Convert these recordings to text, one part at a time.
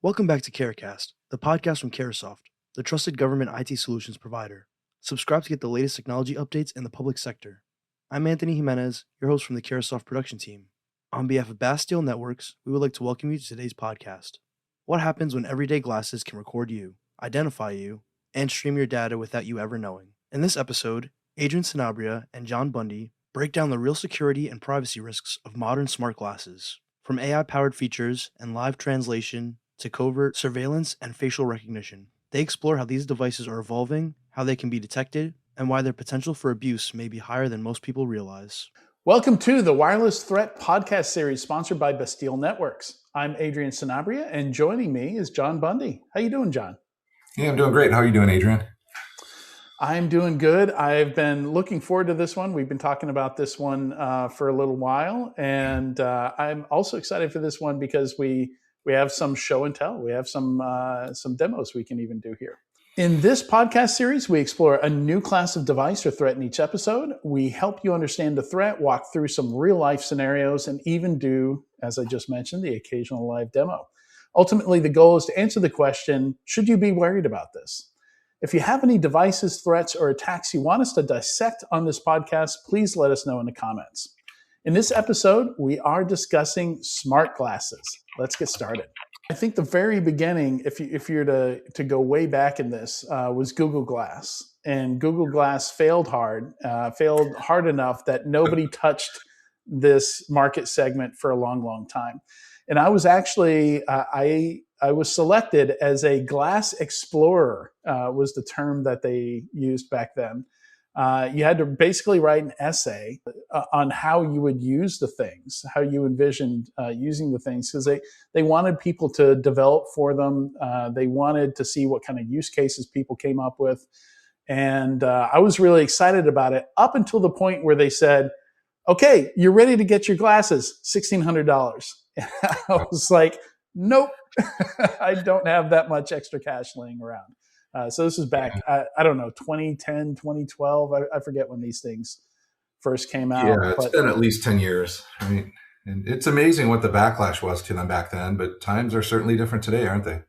Welcome back to CareCast, the podcast from Caresoft, the trusted government IT solutions provider. Subscribe to get the latest technology updates in the public sector. I'm Anthony Jimenez, your host from the Caresoft production team. On behalf of Bastille Networks, we would like to welcome you to today's podcast. What happens when everyday glasses can record you, identify you, and stream your data without you ever knowing? In this episode, Adrian Sanabria and John Bundy break down the real security and privacy risks of modern smart glasses, from AI-powered features and live translation to covert surveillance and facial recognition. They explore how these devices are evolving, how they can be detected, and why their potential for abuse may be higher than most people realize. Welcome to the Wireless Threat podcast series sponsored by Bastille Networks. I'm Adrian Sanabria, and joining me is John Bundy. How you doing, John? Yeah, I'm doing great. How are you doing, Adrian? I'm doing good. I've been looking forward to this one. We've been talking about this one for a little while, and I'm also excited for this one because we have some show and tell. We have some demos we can even do here. In this podcast series, we explore a new class of device or threat in each episode. We help you understand the threat, walk through some real-life scenarios, and even do, as I just mentioned, the occasional live demo. Ultimately, the goal is to answer the question, should you be worried about this? If you have any devices, threats, or attacks you want us to dissect on this podcast, please let us know in the comments. In this episode, we are discussing smart glasses. Let's get started. I think the very beginning, if you're to go way back in this, was Google Glass. And Google Glass failed hard enough that nobody touched this market segment for a long, long time. And I was actually, I was selected as a glass explorer, was the term that they used back then. You had to basically write an essay on how you would use the things, how you envisioned using the things, because they wanted people to develop for them. They wanted to see what kind of use cases people came up with. And I was really excited about it up until the point where they said, okay, you're ready to get your glasses, $1,600. I was like, nope, I don't have that much extra cash laying around. So this is back, I don't know, 2010, 2012. I forget when these things first came out. Yeah, it's been at least 10 years. I mean, and it's amazing what the backlash was to them back then, but times are certainly different today, aren't they?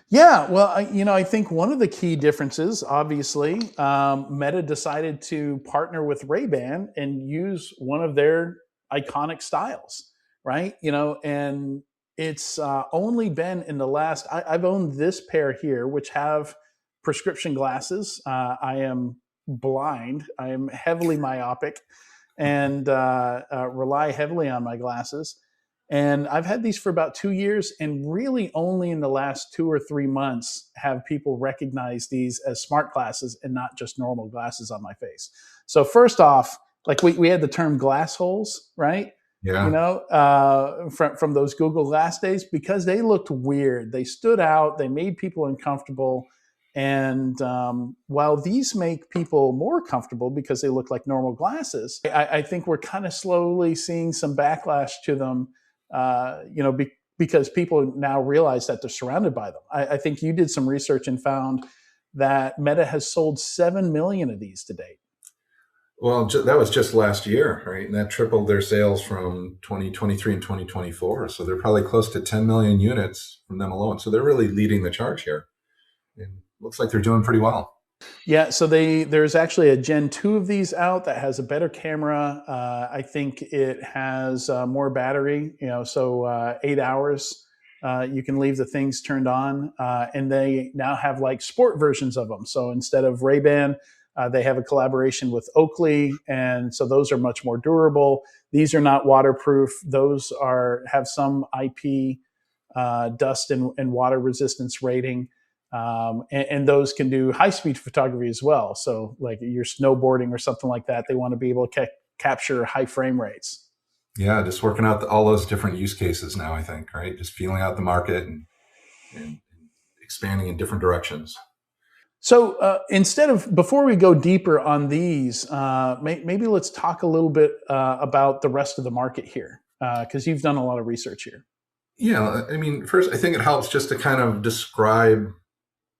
Yeah, well, I think one of the key differences, obviously, Meta decided to partner with Ray-Ban and use one of their iconic styles, right? And it's only been in the last, I've owned this pair here, which have prescription glasses. I am blind. I am heavily myopic and rely heavily on my glasses. And I've had these for about 2 years, and really only in the last 2 or 3 months have people recognize these as smart glasses and not just normal glasses on my face. So first off, like we had the term glass holes, right? Yeah. From those Google Glass days, because they looked weird. They stood out. They made people uncomfortable. And while these make people more comfortable because they look like normal glasses, I think we're kind of slowly seeing some backlash to them, because people now realize that they're surrounded by them. I think you did some research and found that Meta has sold 7 million of these to date. Well, that was just last year, right? And that tripled their sales from 2023 and 2024. So they're probably close to 10 million units from them alone. So they're really leading the charge here. And looks like they're doing pretty well. Yeah, so there's actually a Gen 2 of these out that has a better camera. I think it has more battery, so 8 hours. You can leave the things turned on. And they now have like sport versions of them. So instead of Ray-Ban, they have a collaboration with Oakley, and so those are much more durable. These are not waterproof. Those have some IP dust and water resistance rating, and those can do high-speed photography as well. So like you're snowboarding or something like that, they want to be able to capture high frame rates. Yeah, just working out all those different use cases now, I think, right? Just feeling out the market and expanding in different directions. So before we go deeper on these, maybe let's talk a little bit about the rest of the market here, because you've done a lot of research here. Yeah, I mean, first, I think it helps just to kind of describe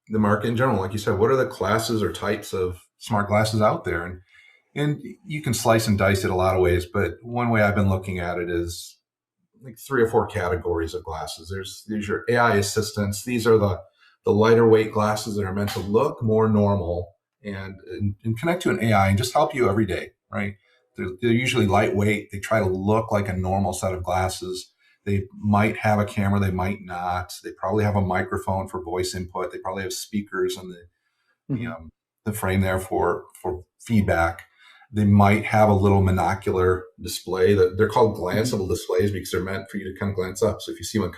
the market in general. Like you said, what are the classes or types of smart glasses out there? And you can slice and dice it a lot of ways, but one way I've been looking at it is like 3 or 4 categories of glasses. There's your AI assistants. These are the lighter weight glasses that are meant to look more normal and connect to an AI and just help you every day, right? They're usually lightweight. They try to look like a normal set of glasses. They might have a camera, they might not. They probably have a microphone for voice input. They probably have speakers on the frame there for feedback. They might have a little monocular display. That they're called glanceable displays because they're meant for you to kind of glance up. So if you see one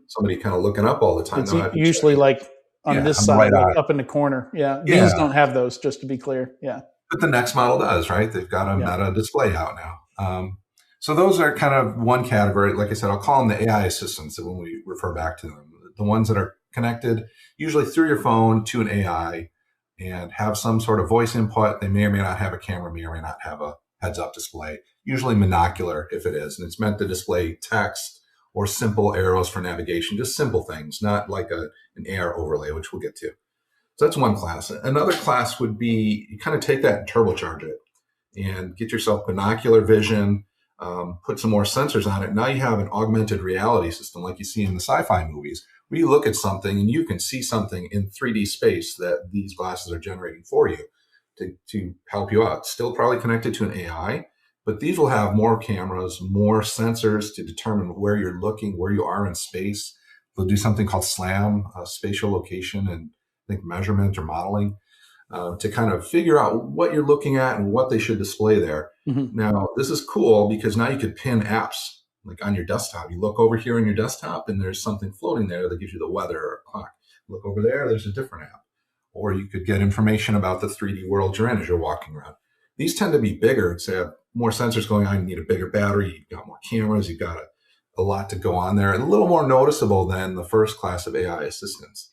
somebody kind of looking up all the time, It's they'll have you usually check like on this on the side, right like eye. up in the corner. Yeah. Yeah. These don't have those, just to be clear. Yeah. But the next model does, right? They've got a meta display out now. So those are kind of one category. Like I said, I'll call them the AI assistants when we refer back to them. The ones that are connected usually through your phone to an AI and have some sort of voice input. They may or may not have a camera, may or may not have a heads-up display, usually monocular if it is. And it's meant to display text or simple arrows for navigation, just simple things, not like an AR overlay, which we'll get to. So that's one class. Another class would be you kind of take that and turbocharge it and get yourself binocular vision, put some more sensors on it. Now you have an augmented reality system like you see in the sci-fi movies, where you look at something and you can see something in 3D space that these glasses are generating for you to help you out. Still probably connected to an AI, but these will have more cameras, more sensors to determine where you're looking, where you are in space. They'll do something called SLAM, spatial location and I think measurement or modeling, to kind of figure out what you're looking at and what they should display there. Now, this is cool because now you could pin apps like on your desktop. You look over here on your desktop and there's something floating there that gives you the weather or a clock. Look over there, there's a different app. Or you could get information about the 3D world you're in as you're walking around. These tend to be bigger. So you have more sensors going on. You need a bigger battery. You've got more cameras. You've got a lot to go on there and a little more noticeable than the first class of AI assistants.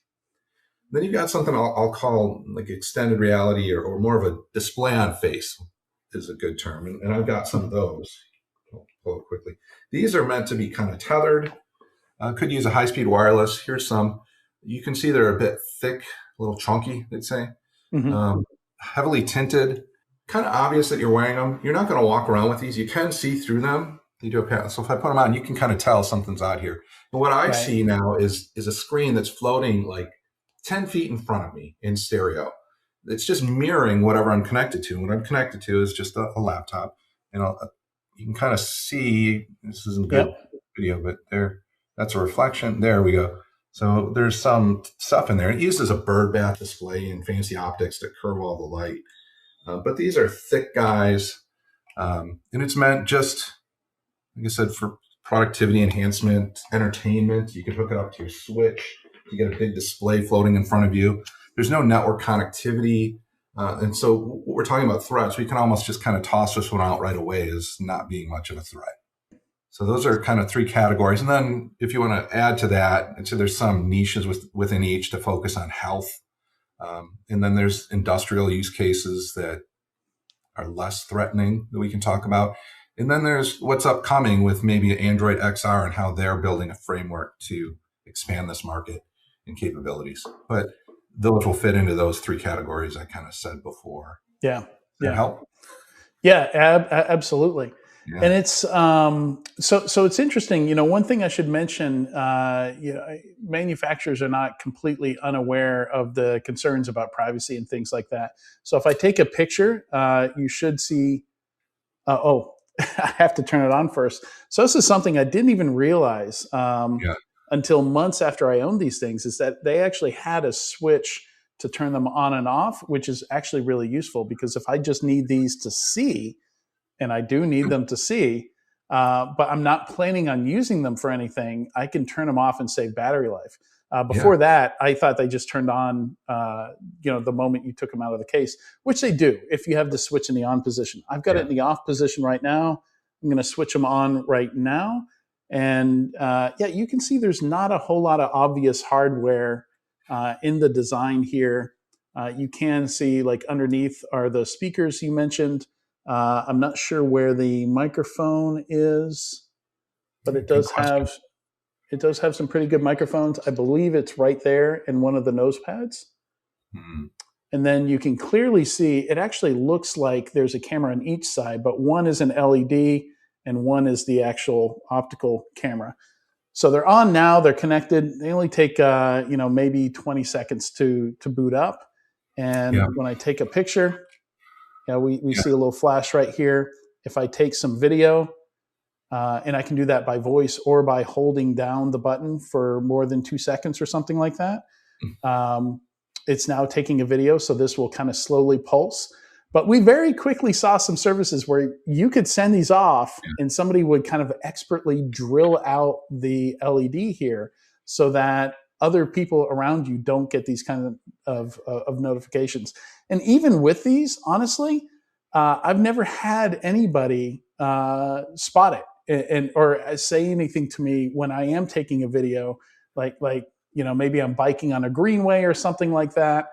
Then you've got something I'll call like extended reality or more of a display on face is a good term. And I've got some of those. I'll pull it quickly. These are meant to be kind of tethered. Could use a high-speed wireless. Here's some. You can see they're a bit thick, a little chunky, they'd say. Heavily tinted. Kind of obvious that you're wearing them. You're not going to walk around with these. You can see through them. They do a pattern. So if I put them on, you can kind of tell something's out here. And what I see now is a screen that's floating like 10 feet in front of me in stereo. It's just mirroring whatever I'm connected to. What I'm connected to is just a laptop. And you can kind of see, this isn't good video, but that's a reflection. There we go. So there's some stuff in there. It uses a bird bath display and fancy optics to curve all the light. But these are thick guys. And it's meant just, like I said, for productivity enhancement, entertainment. You can hook it up to your Switch. You get a big display floating in front of you. There's no network connectivity. And so what we're talking about threats, we can almost just kind of toss this one out right away as not being much of a threat. So those are kind of 3 categories. And then if you want to add to that, and so there's some niches within each to focus on health. And then there's industrial use cases that are less threatening that we can talk about. And then there's what's upcoming with maybe Android XR and how they're building a framework to expand this market and capabilities. But those will fit into those 3 categories I kind of said before. Yeah. Help? Yeah, absolutely. Yeah. And it's so it's interesting. One thing I should mention, manufacturers are not completely unaware of the concerns about privacy and things like that. So if I take a picture, you should see. I have to turn it on first. So this is something I didn't even realize until months after I owned these things, is that they actually had a switch to turn them on and off, which is actually really useful because if I just need these to see, and I do need them to see, but I'm not planning on using them for anything, I can turn them off and save battery life. Before that, I thought they just turned on, the moment you took them out of the case, which they do if you have the switch in the on position. I've got it in the off position right now. I'm going to switch them on right now. And you can see there's not a whole lot of obvious hardware in the design here. You can see like underneath are the speakers you mentioned. I'm not sure where the microphone is, but it does have some pretty good microphones. I believe it's right there in one of the nose pads. Mm-hmm. And then you can clearly see it actually looks like there's a camera on each side, but one is an LED and one is the actual optical camera. So they're on now. They're connected. They only take maybe 20 seconds to boot up. And Yeah. when I take a picture, we see a little flash right here. If I take some video, and I can do that by voice or by holding down the button for more than 2 seconds or something like that. It's now taking a video, so this will kind of slowly pulse. But we very quickly saw some services where you could send these off and somebody would kind of expertly drill out the LED here so that other people around you don't get these kind of notifications. And even with these, honestly, I've never had anybody spot it or say anything to me when I am taking a video, like maybe I'm biking on a greenway or something like that.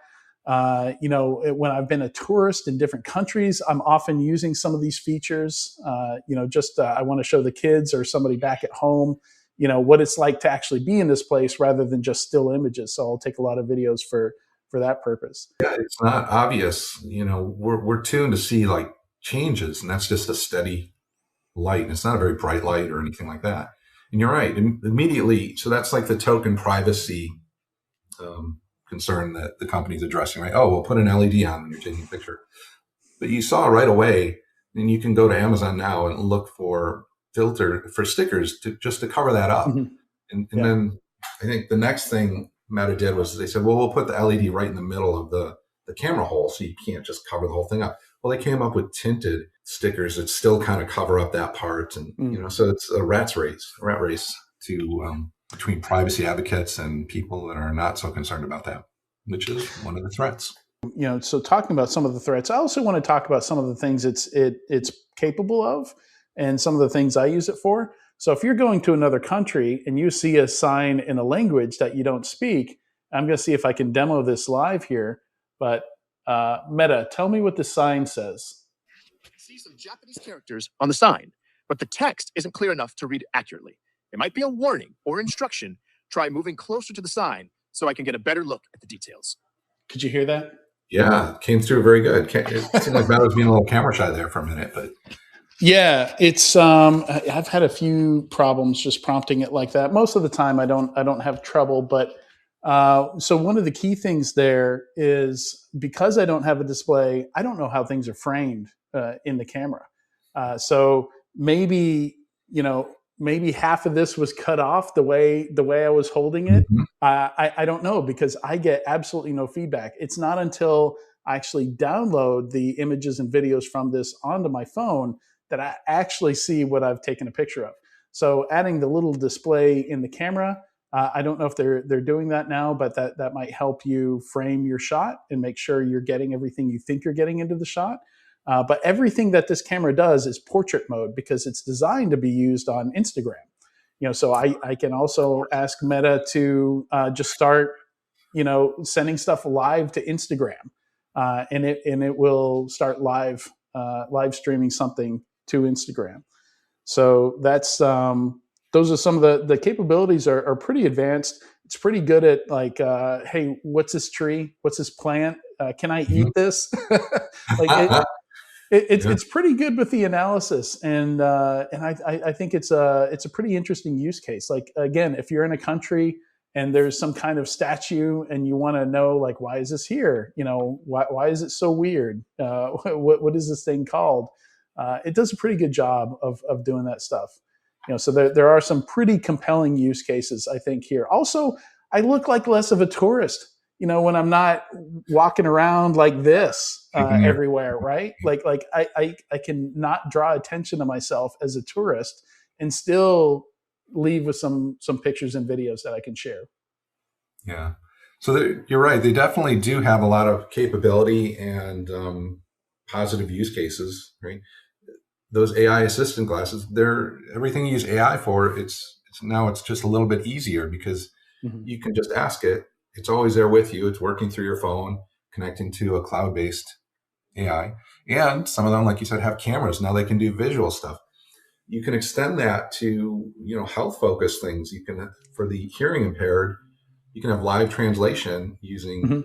When I've been a tourist in different countries, I'm often using some of these features. I want to show the kids or somebody back at home, what it's like to actually be in this place rather than just still images. So I'll take a lot of videos for that purpose. Yeah, it's not obvious. We're tuned to see like changes, and that's just a steady light. And it's not a very bright light or anything like that. And you're right. Immediately, so that's like the token privacy concern that the company's addressing, right? Oh, we'll put an LED on when you're taking a picture. But you saw right away, and you can go to Amazon now and look for stickers just to cover that up. Mm-hmm. And then I think the next thing Meta did was they said, well, we'll put the LED right in the middle of the camera hole so you can't just cover the whole thing up. Well, they came up with tinted stickers that still kind of cover up that part. And, so it's a rat race to between privacy advocates and people that are not so concerned about that, which is one of the threats. So talking about some of the threats, I also want to talk about some of the things it's capable of and some of the things I use it for. So if you're going to another country and you see a sign in a language that you don't speak, I'm going to see if I can demo this live here. But Meta, tell me what the sign says. I can see some Japanese characters on the sign, but the text isn't clear enough to read accurately. It might be a warning or instruction. Try moving closer to the sign so I can get a better look at the details. Could you hear that? Yeah, it came through very good. It seemed like Meta was being a little camera shy there for a minute, but yeah, it's I've had a few problems just prompting it like that. Most of the time I don't have trouble, but so one of the key things there is because I don't have a display, I don't know how things are framed in the camera. So maybe half of this was cut off the way I was holding it. Mm-hmm. I don't know because I get absolutely no feedback. It's not until I actually download the images and videos from this onto my phone that I actually see what I've taken a picture of. So adding the little display in the camera, I don't know if they're doing that now, but that might help you frame your shot and make sure you're getting everything you think you're getting into the shot. But everything that this camera does is portrait mode because it's designed to be used on Instagram. So I can also ask Meta to just start, sending stuff live to Instagram, and it will start live streaming something to Instagram. So that's those are some of the capabilities are pretty advanced. It's pretty good at like, hey, what's this tree? What's this plant? Can I eat this? It's pretty good with the analysis, and I think it's a pretty interesting use case. Like again, if you're in a country and there's some kind of statue and you want to know like why is this here? Why is it so weird? What is this thing called? It does a pretty good job of doing that stuff. So there are some pretty compelling use cases I think here. Also, I look like less of a tourist. When I'm not walking around like this everywhere, right? Like I can not draw attention to myself as a tourist and still leave with some pictures and videos that I can share. Yeah. So you're right. They definitely do have a lot of capability and positive use cases, right? Those AI assistant glasses, they're everything you use AI for. It's just a little bit easier because you can just ask it. It's always there with you. It's working through your phone, connecting to a cloud-based AI. And some of them, like you said, have cameras. Now they can do visual stuff. You can extend that to, health-focused things. You can, for the hearing impaired, you can have live translation using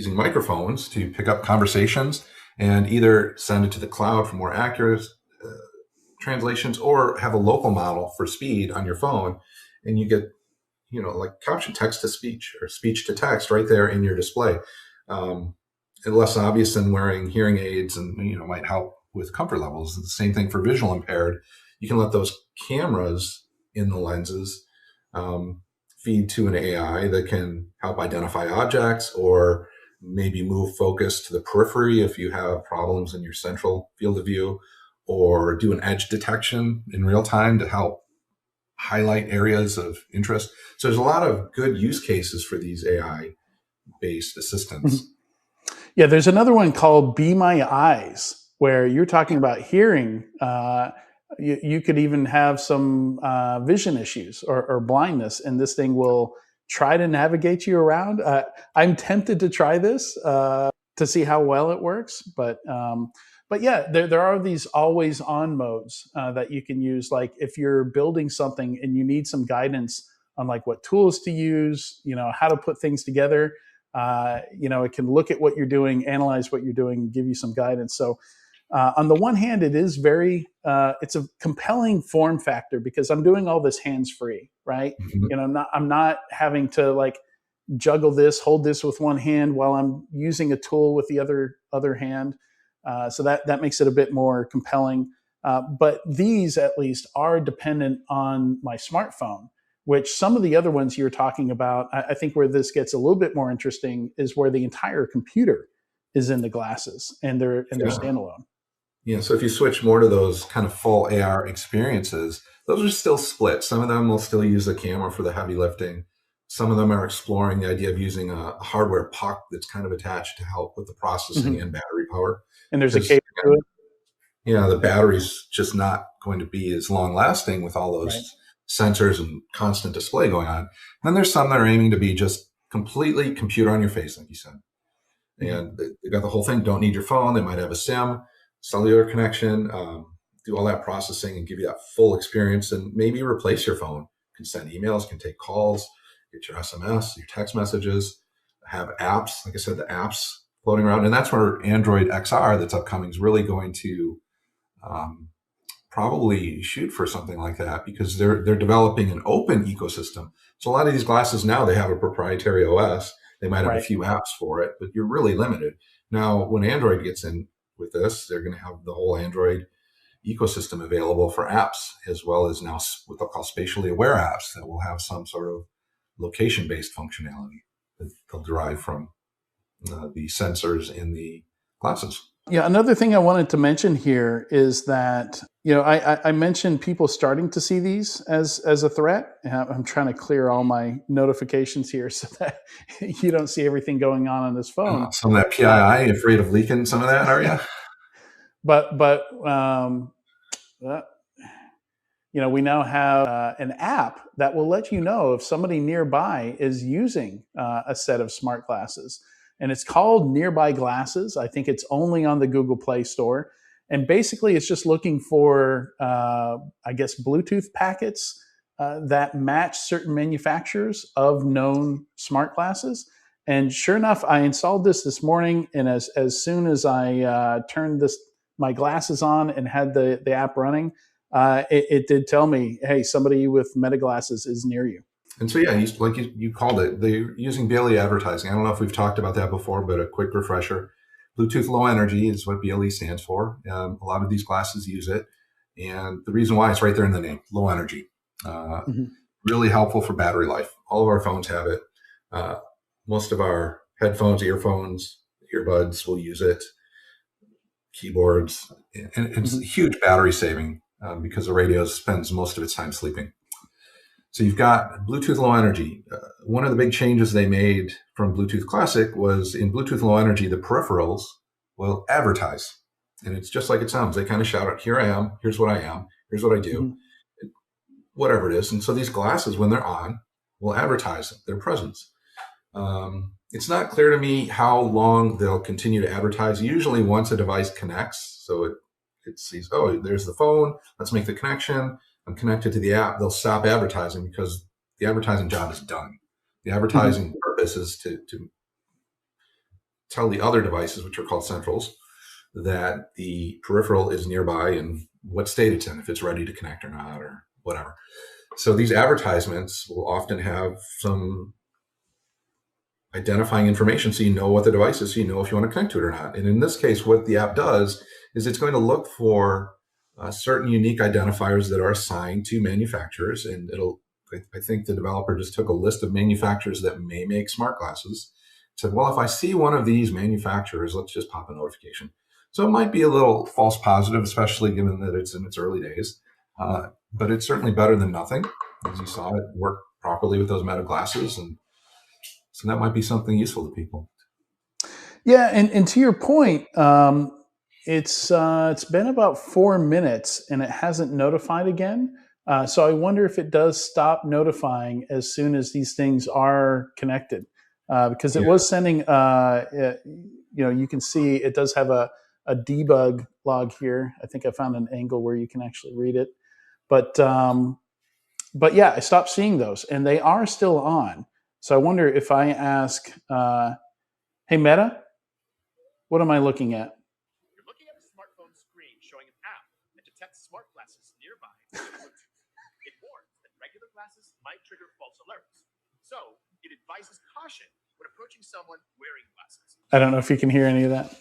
microphones to pick up conversations and either send it to the cloud for more accurate translations, or have a local model for speed on your phone, and you get, like caption text to speech or speech to text right there in your display. And less obvious than wearing hearing aids, and might help with comfort levels. It's the same thing for visual impaired. You can let those cameras in the lenses feed to an AI that can help identify objects, or maybe move focus to the periphery if you have problems in your central field of view, or do an edge detection in real time to help highlight areas of interest. So there's a lot of good use cases for these AI-based assistants. Yeah, there's another one called Be My Eyes, where you're talking about hearing. You could even have some vision issues or blindness, and this thing will try to navigate you around. I'm tempted to try this to see how well it works, but yeah, there are these always on modes that you can use. Like if you're building something and you need some guidance on like what tools to use, how to put things together. It can look at what you're doing, analyze what you're doing, and give you some guidance. So on the one hand, it is it's a compelling form factor because I'm doing all this hands-free, right? Mm-hmm. I'm not having to like juggle this, hold this with one hand while I'm using a tool with the other hand. So that makes it a bit more compelling. But these at least are dependent on my smartphone, which some of the other ones you're talking about, I think where this gets a little bit more interesting is where the entire computer is in the glasses and they're standalone. Yeah, so if you switch more to those kind of full AR experiences, those are still split. Some of them will still use the camera for the heavy lifting. Some of them are exploring the idea of using a hardware puck that's kind of attached to help with the processing and battery power. And there's a cable to it. Yeah, the battery's just not going to be as long lasting with all those sensors and constant display going on. And then there's some that are aiming to be just completely computer on your face, like you said. And they got the whole thing, don't need your phone. They might have a SIM, cellular connection, do all that processing and give you that full experience, and maybe replace your phone. Can send emails, can take calls, get your SMS, your text messages, have apps. Like I said, the apps floating around. And that's where Android XR that's upcoming is really going to probably shoot for something like that, because they're developing an open ecosystem. So a lot of these glasses now, they have a proprietary OS. They might have a few apps for it, but you're really limited. Now, when Android gets in with this, they're going to have the whole Android ecosystem available for apps, as well as now what they'll call spatially aware apps that will have some sort of location-based functionality that they'll derive from the sensors in the glasses. Yeah, another thing I wanted to mention here is that, I mentioned people starting to see these as a threat. I'm trying to clear all my notifications here so that you don't see everything going on this phone. Some of that PII, afraid of leaking some of that, are you? But we now have an app that will let you know if somebody nearby is using a set of smart glasses. And it's called Nearby Glasses. I think it's only on the Google Play Store. And basically, it's just looking for, Bluetooth packets that match certain manufacturers of known smart glasses. And sure enough, I installed this morning. And as soon as I turned my glasses on and had the app running, it did tell me, hey, somebody with Meta glasses is near you. And so, yeah, like you called it, they're using BLE advertising. I don't know if we've talked about that before, but a quick refresher. Bluetooth Low Energy is what BLE stands for. A lot of these glasses use it. And the reason why, it's right there in the name, low energy. Really helpful for battery life. All of our phones have it. Most of our headphones, earphones, earbuds will use it. Keyboards. And it's huge battery saving because the radio spends most of its time sleeping. So you've got Bluetooth Low Energy. One of the big changes they made from Bluetooth Classic was in Bluetooth Low Energy, the peripherals will advertise. And it's just like it sounds. They kind of shout out, here I am, here's what I am, here's what I do, whatever it is. And so these glasses, when they're on, will advertise their presence. It's not clear to me how long they'll continue to advertise. Usually once a device connects, so it sees, oh, there's the phone, let's make the connection. I'm connected to the app, they'll stop advertising because the advertising job is done. The advertising purpose is to tell the other devices, which are called centrals, that the peripheral is nearby and what state it's in, if it's ready to connect or not, or whatever. So these advertisements will often have some identifying information so you know what the device is, so you know if you want to connect to it or not. And in this case, what the app does is it's going to look for certain unique identifiers that are assigned to manufacturers. And I think the developer just took a list of manufacturers that may make smart glasses, said, well, if I see one of these manufacturers, let's just pop a notification. So it might be a little false positive, especially given that it's in its early days. But it's certainly better than nothing. As you saw, it worked properly with those Meta glasses. And so that might be something useful to people. Yeah, and to your point, it's been about 4 minutes and it hasn't notified again. So I wonder if it does stop notifying as soon as these things are connected, because it was sending. You can see it does have a debug log here. I think I found an angle where you can actually read it, but yeah, I stopped seeing those, and they are still on. So I wonder if I ask, "Hey Meta, what am I looking at?" You're looking at a smartphone screen showing an app that detects smart glasses nearby. It warns that regular glasses might trigger false alerts. So it advises caution when approaching someone wearing glasses. I don't know if you can hear any of that.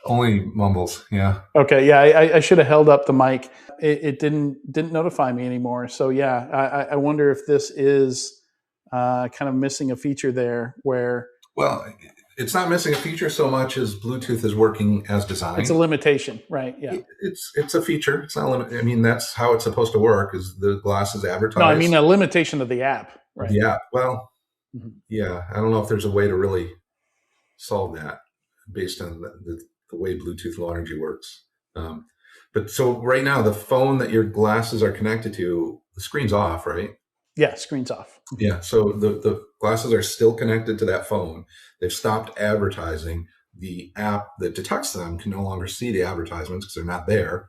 Only mumbles, yeah. Okay, yeah, I should have held up the mic. It didn't notify me anymore. So yeah, I wonder if this is kind of missing a feature there where. Well, it's not missing a feature so much as Bluetooth is working as designed. It's a limitation, right? Yeah. It's a feature. It's not a limit. I mean, that's how it's supposed to work, is the glasses advertised. No, I mean a limitation of the app, right? The app. Well, yeah, I don't know if there's a way to really solve that based on the way Bluetooth Low Energy works. But so right now, the phone that your glasses are connected to, the screen's off, right? Yeah, screen's off. Yeah, so the glasses are still connected to that phone. They've stopped advertising. The app that detects them can no longer see the advertisements because they're not there,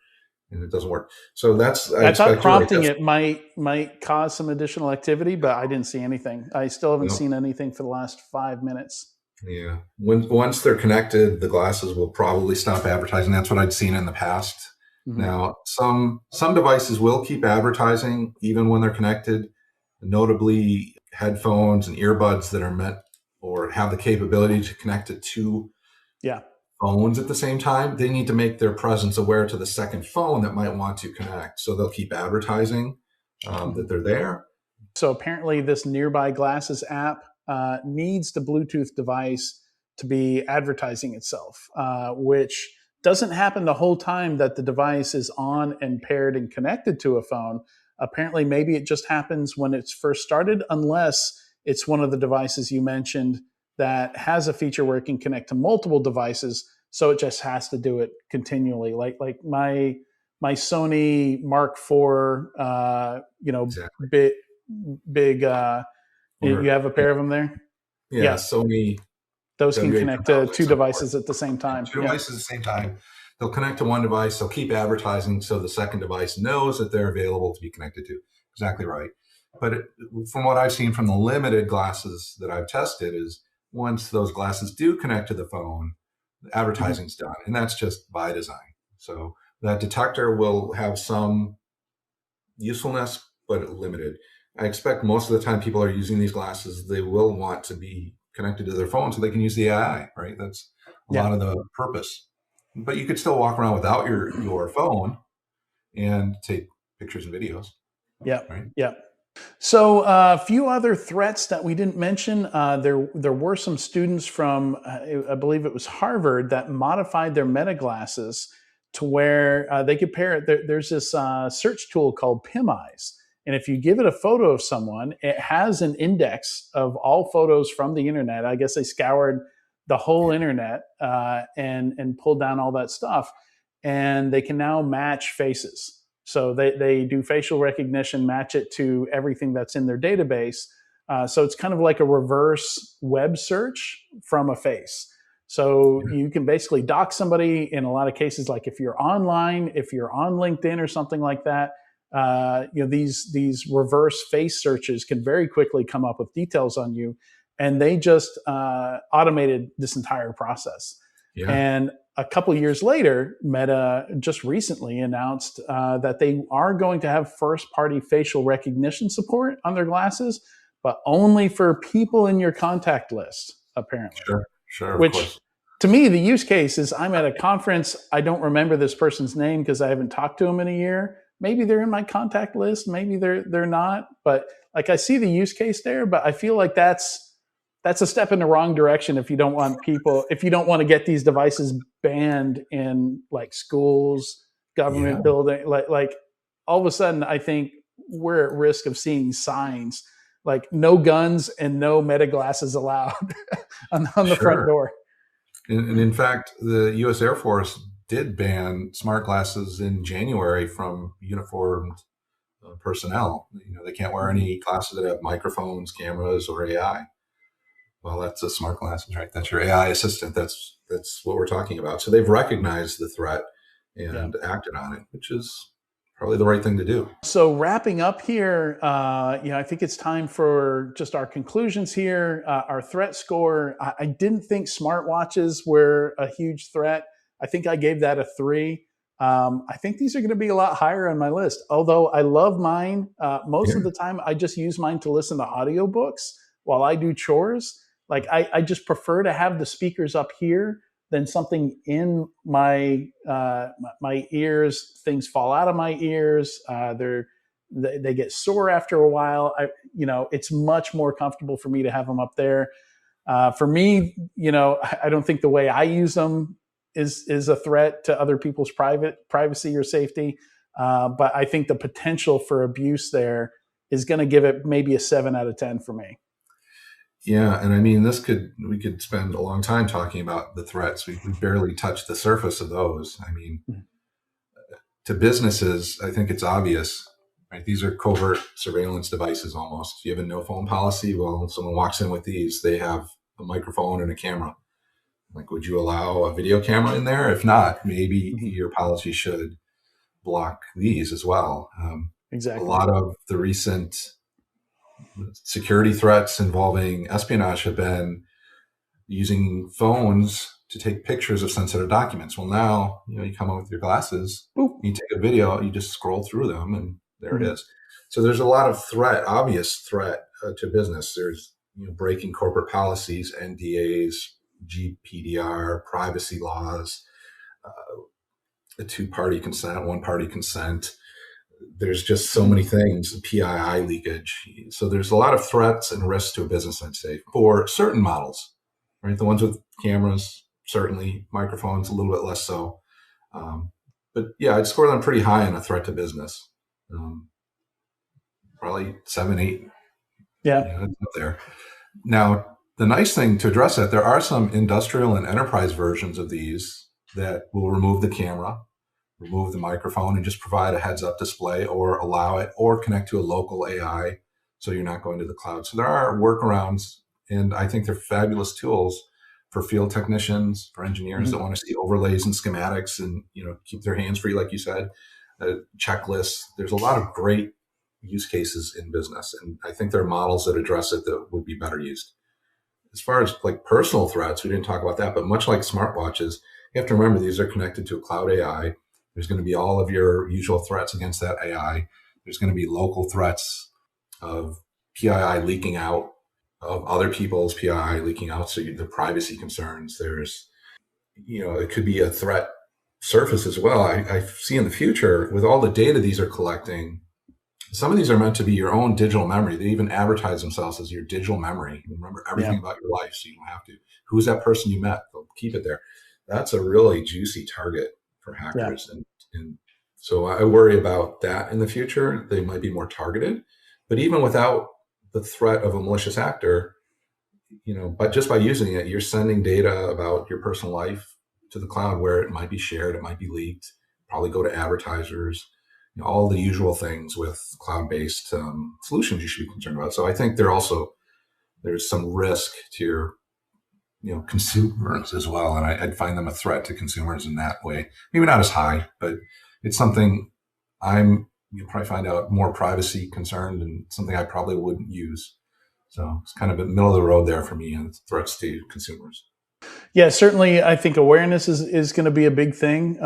and it doesn't work. So that's I thought prompting it might cause some additional activity, but I didn't see anything. I still haven't seen anything for the last 5 minutes. Yeah, once they're connected, the glasses will probably stop advertising. That's what I'd seen in the past. Now, some devices will keep advertising even when they're connected. Notably, headphones and earbuds that are meant or have the capability to connect to two phones at the same time, they need to make their presence aware to the second phone that might want to connect. So they'll keep advertising that they're there. So apparently this Nearby Glasses app needs the Bluetooth device to be advertising itself, which doesn't happen the whole time that the device is on and paired and connected to a phone. Apparently, maybe it just happens when it's first started, unless it's one of the devices you mentioned that has a feature where it can connect to multiple devices. So it just has to do it continually. Like my Sony Mark IV, Exactly. big. You have a pair of them there? Yeah. Sony. Those can connect to two devices at the same time. Two devices at the same time. They'll connect to one device. They'll keep advertising so the second device knows that they're available to be connected to. Exactly right. But from what I've seen from the limited glasses that I've tested is once those glasses do connect to the phone, the advertising's done. And that's just by design. So that detector will have some usefulness, but limited. I expect most of the time people are using these glasses, they will want to be connected to their phone so they can use the AI, right? That's a lot of the purpose. But you could still walk around without your phone and take pictures and videos. Yeah, right? Yeah. So a few other threats that we didn't mention. There were some students from, I believe it was Harvard, that modified their Meta glasses to where they could pair it. There's this search tool called PimEyes. And if you give it a photo of someone, it has an index of all photos from the internet. I guess they scoured the whole internet and pulled down all that stuff. And they can now match faces. So they do facial recognition, match it to everything that's in their database. So it's kind of like a reverse web search from a face. So you can basically dox somebody in a lot of cases, like if you're online, if you're on LinkedIn or something like that. These reverse face searches can very quickly come up with details on you, and they just automated this entire process. And a couple years later, Meta just recently announced that they are going to have first-party facial recognition support on their glasses, but only for people in your contact list, apparently. Sure, of Which, course. to me, the use case is I'm at a conference. I don't remember this person's name because I haven't talked to them in a year. Maybe they're in my contact list. Maybe they're not. But like I see the use case there, but I feel like that's a step in the wrong direction if you don't want to get these devices banned in like schools, government building, like all of a sudden I think we're at risk of seeing signs like no guns and no Meta glasses allowed on the front door. And in fact, the U.S. Air Force did ban smart glasses in January from uniformed personnel. They can't wear any glasses that have microphones, cameras, or AI. Well, that's a smart glasses, right? That's your AI assistant. That's what we're talking about. So they've recognized the threat and acted on it, which is probably the right thing to do. So wrapping up here, I think it's time for just our conclusions here. Our threat score. I didn't think smartwatches were a huge threat. I think I gave that a 3. I think these are going to be a lot higher on my list. Although I love mine. Most of the time, I just use mine to listen to audiobooks while I do chores. Like I just prefer to have the speakers up here than something in my my ears. Things fall out of my ears. They get sore after a while. It's much more comfortable for me to have them up there. For me, I don't think the way I use them is a threat to other people's privacy or safety. But I think the potential for abuse there is going to give it maybe a 7 out of 10 for me. Yeah, and I mean, we could spend a long time talking about the threats. We barely touched the surface of those. I mean, to businesses, I think it's obvious, right? These are covert surveillance devices almost. You have a no phone policy. Well, someone walks in with these, they have a microphone and a camera. Like, would you allow a video camera in there? If not, maybe your policy should block these as well. Exactly. A lot of the recent security threats involving espionage have been using phones to take pictures of sensitive documents. Well, now, you come up with your glasses, you take a video, you just scroll through them, and there it is. So there's a lot of obvious threat to business. There's breaking corporate policies, NDAs, GDPR, privacy laws, a two-party consent, one-party consent. There's just so many things, PII leakage. So there's a lot of threats and risks to a business, I'd say, for certain models, right? The ones with cameras, certainly, microphones, a little bit less so. But yeah, I'd score them pretty high on a threat to business. Probably 7, 8. Yeah. It's up there. Now, the nice thing to address that, there are some industrial and enterprise versions of these that will remove the camera, remove the microphone, and just provide a heads-up display or allow it or connect to a local AI so you're not going to the cloud. So there are workarounds, and I think they're fabulous tools for field technicians, for engineers that want to see overlays and schematics and keep their hands free, like you said, checklists. There's a lot of great use cases in business, and I think there are models that address it that would be better used. As far as like personal threats, we didn't talk about that, but much like smartwatches, you have to remember these are connected to a cloud AI. There's going to be all of your usual threats against that AI. There's going to be local threats of PII leaking out, of other people's PII leaking out. So the privacy concerns, there's, it could be a threat surface as well. I see in the future with all the data these are collecting, some of these are meant to be your own digital memory. They even advertise themselves as your digital memory. You remember everything about your life, so you don't have to. Who's that person you met? They'll keep it there. That's a really juicy target for hackers. And so I worry about that in the future. They might be more targeted. But even without the threat of a malicious actor, but just by using it, you're sending data about your personal life to the cloud where it might be shared, it might be leaked, probably go to advertisers. All the usual things with cloud-based solutions you should be concerned about. So I think there's some risk to your consumers as well, and I'd find them a threat to consumers in that way. Maybe not as high, but it's something you'll probably find out more privacy concerned and something I probably wouldn't use. So it's kind of a middle of the road there for me and threats to consumers. Yeah, certainly. I think awareness is going to be a big thing.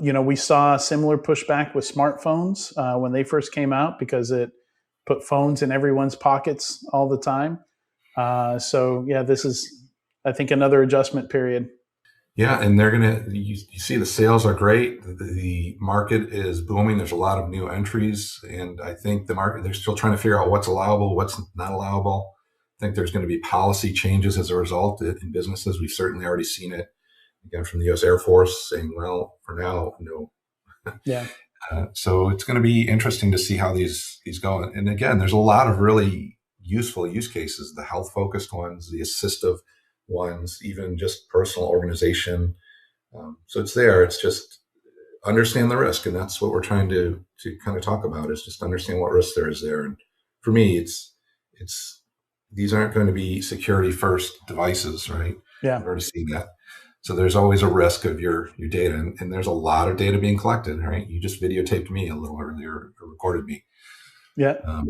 We saw similar pushback with smartphones when they first came out because it put phones in everyone's pockets all the time. So yeah, this is, I think, another adjustment period. Yeah, and you see the sales are great. The market is booming. There's a lot of new entries, and I think the market, they're still trying to figure out what's allowable, what's not allowable. I think there's going to be policy changes as a result in businesses. We've certainly already seen it, again, from the U.S. Air Force saying, well, for now, no. Yeah. So it's going to be interesting to see how these go. And again, there's a lot of really useful use cases, the health focused ones, the assistive ones, even just personal organization. So it's there. It's just understand the risk. And that's what we're trying to kind of talk about, is just understand what risk there is there. And for me, it's these aren't going to be security first devices, right? Yeah. I've already seen that. So there's always a risk of your data, and there's a lot of data being collected, right? You just videotaped me a little earlier, or recorded me. Yeah.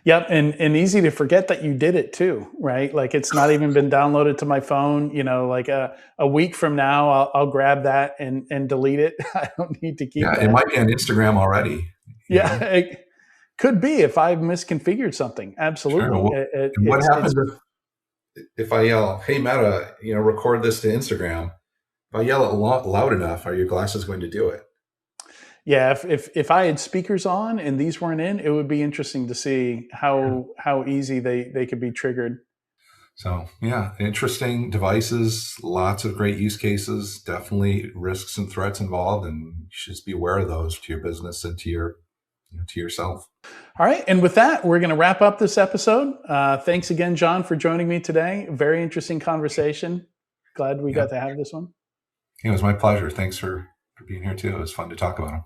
Yep. And easy to forget that you did it too, right? Like it's not even been downloaded to my phone. Like a week from now, I'll grab that and delete it. I don't need to keep that. It might be on Instagram already. Yeah, it could be if I've misconfigured something. Absolutely. Sure. What happens if I yell, "Hey Meta, record this to Instagram"? If I yell it loud enough, are your glasses going to do it? Yeah, if I had speakers on and these weren't in, it would be interesting to see how easy they could be triggered. So yeah, interesting devices, lots of great use cases, definitely risks and threats involved, and you should just be aware of those to your business and to yourself. All right. And with that, we're going to wrap up this episode. Thanks again, John, for joining me today. Very interesting conversation. Glad we got to have this one. It was my pleasure. Thanks for being here too. It was fun to talk about them.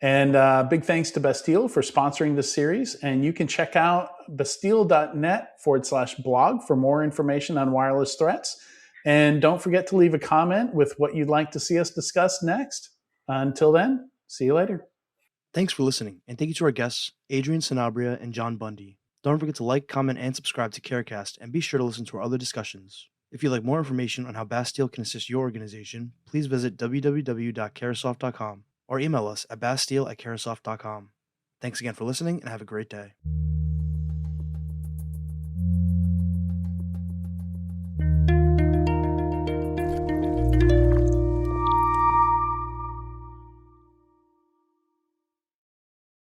And big thanks to Bastille for sponsoring this series. And you can check out bastille.net/blog for more information on wireless threats. And don't forget to leave a comment with what you'd like to see us discuss next. Until then, see you later. Thanks for listening, and thank you to our guests, Adrian Sanabria and John Bundy. Don't forget to like, comment, and subscribe to CareCast, and be sure to listen to our other discussions. If you'd like more information on how Bastille can assist your organization, please visit www.caresoft.com or email us at bastille@caresoft.com. Thanks again for listening, and have a great day.